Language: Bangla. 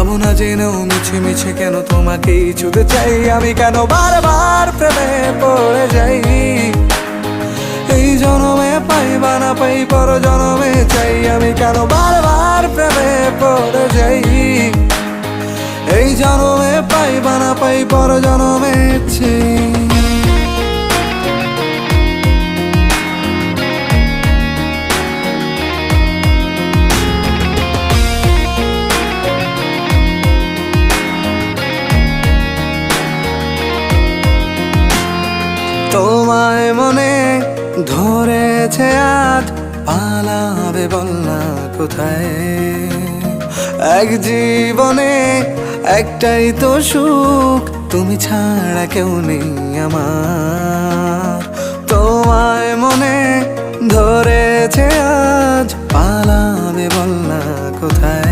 ভাবো না জেনেও মিছে মিছে কেন তোমাকেই ছুতে চাই আমি, কেন বারবার প্রেমে পড়ে যাই। এই জনমে পাই বা না পাই পর জনমে চাই আমি, কেন বারবার প্রেমে পড়ে যাই। এই জনমে পাই বা না পাই পর জনমে চাই। তোমায় মনে ধরেছে আজ, পালাবে বল না কোথায়। এক জীবনে একটাই তো সুখ, তুমি ছাড়া কেউ নেই আমার। তোমায় মনে ধরেছে আজ, পালাবে বল না কোথায়।